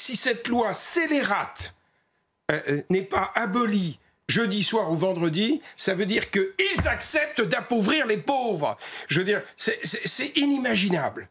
si cette loi scélérate n'est pas abolie jeudi soir ou vendredi, ça veut dire qu'ils acceptent d'appauvrir les pauvres. Je veux dire, c'est inimaginable.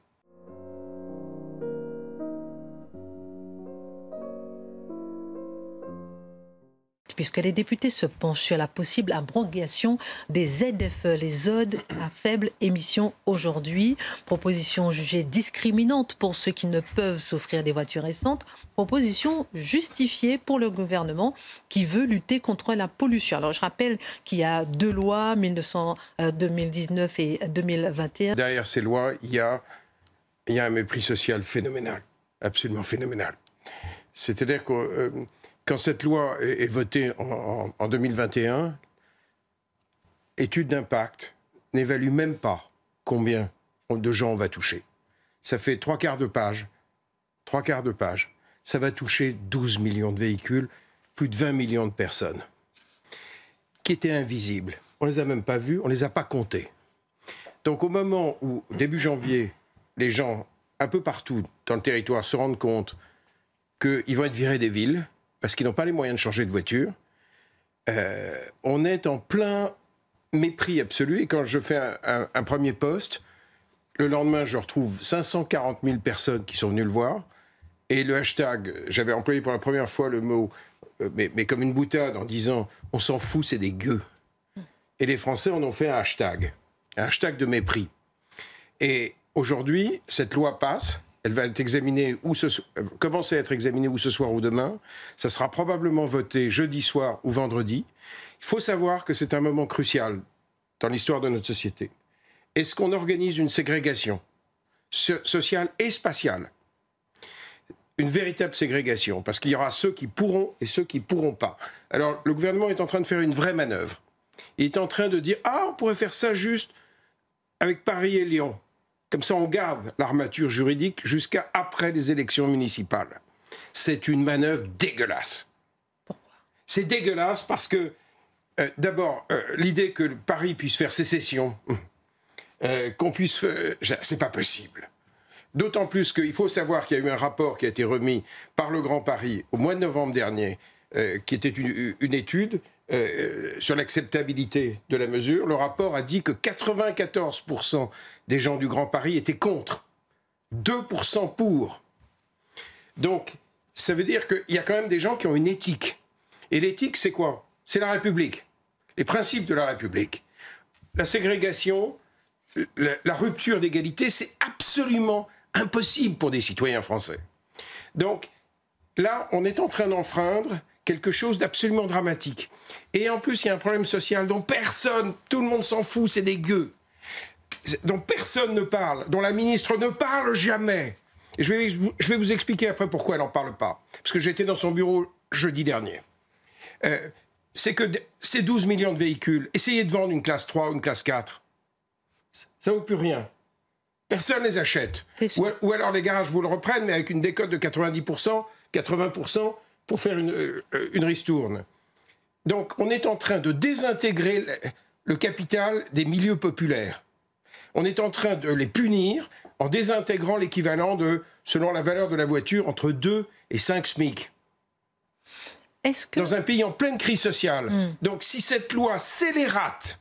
Puisque les députés se penchent sur la possible abrogation des ZFE, les zones à faible émission aujourd'hui. Proposition jugée discriminante pour ceux qui ne peuvent s'offrir des voitures récentes. Proposition justifiée pour le gouvernement qui veut lutter contre la pollution. Alors je rappelle qu'il y a deux lois, 2019 et 2021. Derrière ces lois, il y a un mépris social phénoménal, absolument phénoménal. C'est-à-dire que quand cette loi est votée en 2021, étude d'impact n'évalue même pas combien de gens on va toucher. Ça fait 3/4 de page. 3/4 de page. Ça va toucher 12 millions de véhicules, plus de 20 millions de personnes qui étaient invisibles. On ne les a même pas vus, on ne les a pas comptés. Donc au moment où, début janvier, les gens, un peu partout dans le territoire, se rendent compte qu'ils vont être virés des villes, parce qu'ils n'ont pas les moyens de changer de voiture, on est en plein mépris absolu. Et quand je fais un premier post, le lendemain, je retrouve 540 000 personnes qui sont venues le voir. Et le hashtag, j'avais employé pour la première fois le mot, mais comme une boutade, en disant « on s'en fout, c'est des gueux ». Et les Français en ont fait un hashtag de mépris. Et aujourd'hui, cette loi passe. Elle va être examinée commencer à être examinée ou ce soir ou demain. Ça sera probablement voté jeudi soir ou vendredi. Il faut savoir que c'est un moment crucial dans l'histoire de notre société. Est-ce qu'on organise une ségrégation sociale et spatiale? Une véritable ségrégation, parce qu'il y aura ceux qui pourront et ceux qui ne pourront pas. Alors, le gouvernement est en train de faire une vraie manœuvre. Il est en train de dire « Ah, on pourrait faire ça juste avec Paris et Lyon ». Comme ça, on garde l'armature juridique jusqu'à après les élections municipales. C'est une manœuvre dégueulasse. Pourquoi? C'est dégueulasse parce que, d'abord, l'idée que Paris puisse faire sécession, qu'on puisse... c'est pas possible. D'autant plus qu'il faut savoir qu'il y a eu un rapport qui a été remis par le Grand Paris au mois de novembre dernier, qui était une étude sur l'acceptabilité de la mesure. Le rapport a dit que 94% des gens du Grand Paris étaient contre, 2% pour. Donc, ça veut dire qu'il y a quand même des gens qui ont une éthique. Et l'éthique, c'est quoi? C'est la République, les principes de la République. La ségrégation, la rupture d'égalité, c'est absolument impossible pour des citoyens français. Donc, là, on est en train d'enfreindre quelque chose d'absolument dramatique. Et en plus, il y a un problème social dont personne, tout le monde s'en fout, c'est des gueux, dont personne ne parle, dont la ministre ne parle jamais. Et je vais vous expliquer après pourquoi elle n'en parle pas. Parce que j'étais dans son bureau jeudi dernier. C'est que ces 12 millions de véhicules, essayez de vendre une classe 3 ou une classe 4, ça ne vaut plus rien. Personne ne les achète. Ou alors les garages vous le reprennent, mais avec une décote de 90%, 80%, pour faire une ristourne. Donc on est en train de désintégrer le capital des milieux populaires. On est en train de les punir en désintégrant l'équivalent de, selon la valeur de la voiture, entre 2 et 5 SMIC. Dans un pays en pleine crise sociale. Donc si cette loi scélérate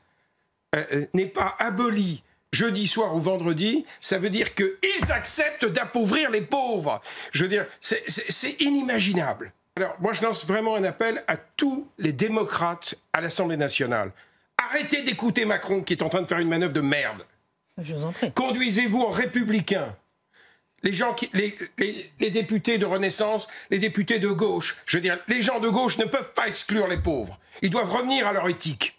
n'est pas abolie jeudi soir ou vendredi, ça veut dire qu'ils acceptent d'appauvrir les pauvres. Je veux dire, c'est inimaginable. Alors, moi, je lance vraiment un appel à tous les démocrates à l'Assemblée nationale. Arrêtez d'écouter Macron qui est en train de faire une manœuvre de merde. Je vous en prie. Conduisez-vous en républicain. Les députés de Renaissance, les députés de gauche, je veux dire, les gens de gauche ne peuvent pas exclure les pauvres. Ils doivent revenir à leur éthique,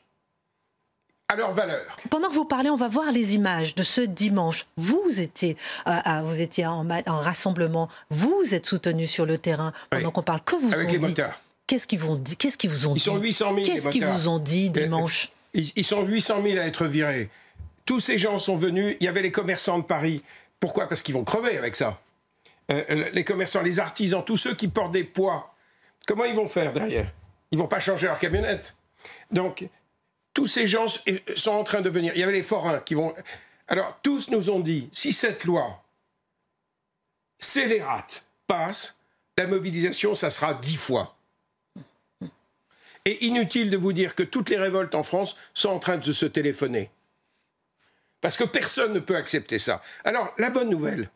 à leurs valeurs. Pendant que vous parlez, on va voir les images de ce dimanche. Vous étiez en rassemblement, vous êtes soutenu sur le terrain pendant qu'on parle. Que vous avec les motards. Qu'est-ce qu'ils vous ont dit? Qu'est-ce qu'ils vous ont dit? Ils sont 800 000. Qu'est-ce qu'ils vous ont dit dimanche? Ils sont 800 000 à être virés. Tous ces gens sont venus. Il y avait les commerçants de Paris. Pourquoi? Parce qu'ils vont crever avec ça. Les commerçants, les artisans, tous ceux qui portent des poids. Comment ils vont faire derrière? Ils ne vont pas changer leur camionnette. Donc, tous ces gens sont en train de venir. Il y avait les forains qui vont... Alors, tous nous ont dit, si cette loi scélérate passe, la mobilisation, ça sera 10 fois. Et inutile de vous dire que toutes les révoltes en France sont en train de se téléphoner. Parce que personne ne peut accepter ça. Alors, la bonne nouvelle,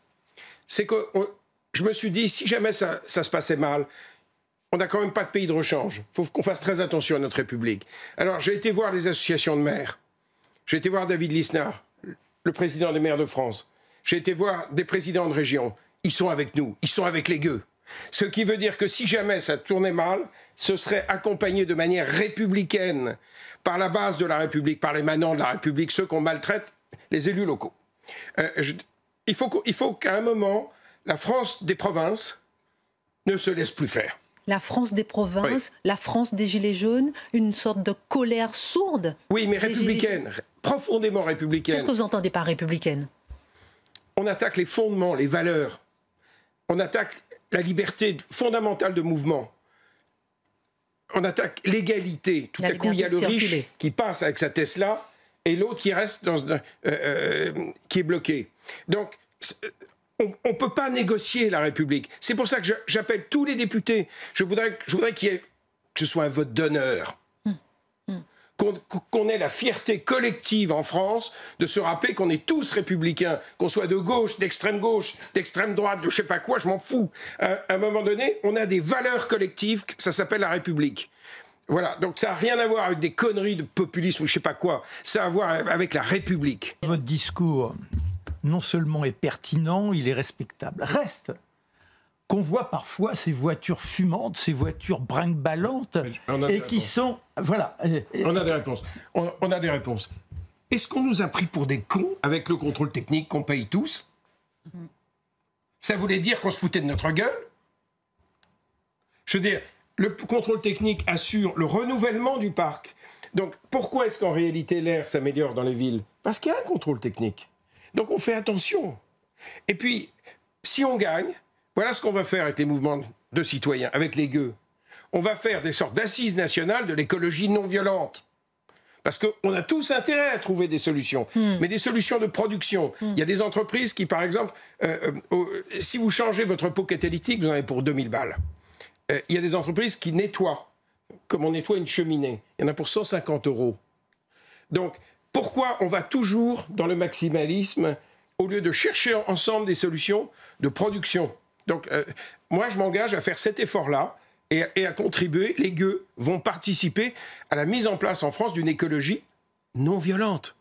c'est que je me suis dit, si jamais ça se passait mal, on n'a quand même pas de pays de rechange. Il faut qu'on fasse très attention à notre République. Alors, j'ai été voir les associations de maires. J'ai été voir David Lisnard, le président des maires de France. J'ai été voir des présidents de région. Ils sont avec nous, ils sont avec les gueux. Ce qui veut dire que si jamais ça tournait mal, ce serait accompagné de manière républicaine par la base de la République, par les manants de la République, ceux qu'on maltraite, les élus locaux. Il faut qu'à un moment, la France des provinces ne se laisse plus faire. La France des provinces, oui. La France des Gilets jaunes, une sorte de colère sourde. Oui, mais républicaine, profondément républicaine. Qu'est-ce que vous entendez par républicaine? On attaque les fondements, les valeurs. On attaque la liberté fondamentale de mouvement. On attaque l'égalité. Tout à coup, il y a le riche qui passe avec sa Tesla et l'autre qui reste qui est bloqué. Donc, on ne peut pas négocier la République. C'est pour ça que j'appelle tous les députés. Je voudrais que ce soit un vote d'honneur. Qu'on ait la fierté collective en France de se rappeler qu'on est tous républicains, qu'on soit de gauche, d'extrême droite, de je sais pas quoi, je m'en fous. À un moment donné, on a des valeurs collectives, ça s'appelle la République. Voilà, donc ça n'a rien à voir avec des conneries de populisme ou je sais pas quoi, ça a à voir avec la République. Votre discours, non seulement est pertinent, il est respectable. Reste qu'on voit parfois ces voitures fumantes, ces voitures brinque-ballantes, et qui sont... Voilà. On a des réponses. On a des réponses. Est-ce qu'on nous a pris pour des cons avec le contrôle technique qu'on paye tous? Ça voulait dire qu'on se foutait de notre gueule? Je veux dire, le contrôle technique assure le renouvellement du parc. Donc, pourquoi est-ce qu'en réalité l'air s'améliore dans les villes? Parce qu'il y a un contrôle technique. Donc, on fait attention. Et puis, si on gagne... Voilà ce qu'on va faire avec les mouvements de citoyens, avec les gueux. On va faire des sortes d'assises nationales de l'écologie non violente. Parce qu'on a tous intérêt à trouver des solutions, mais des solutions de production. Il y a des entreprises qui, par exemple, si vous changez votre pot catalytique, vous en avez pour 2000 balles. Il y a des entreprises qui nettoient, comme on nettoie une cheminée. Il y en a pour 150 €. Donc, pourquoi on va toujours dans le maximalisme au lieu de chercher ensemble des solutions de production? Donc, moi, je m'engage à faire cet effort-là et à contribuer. Les gueux vont participer à la mise en place en France d'une écologie non violente.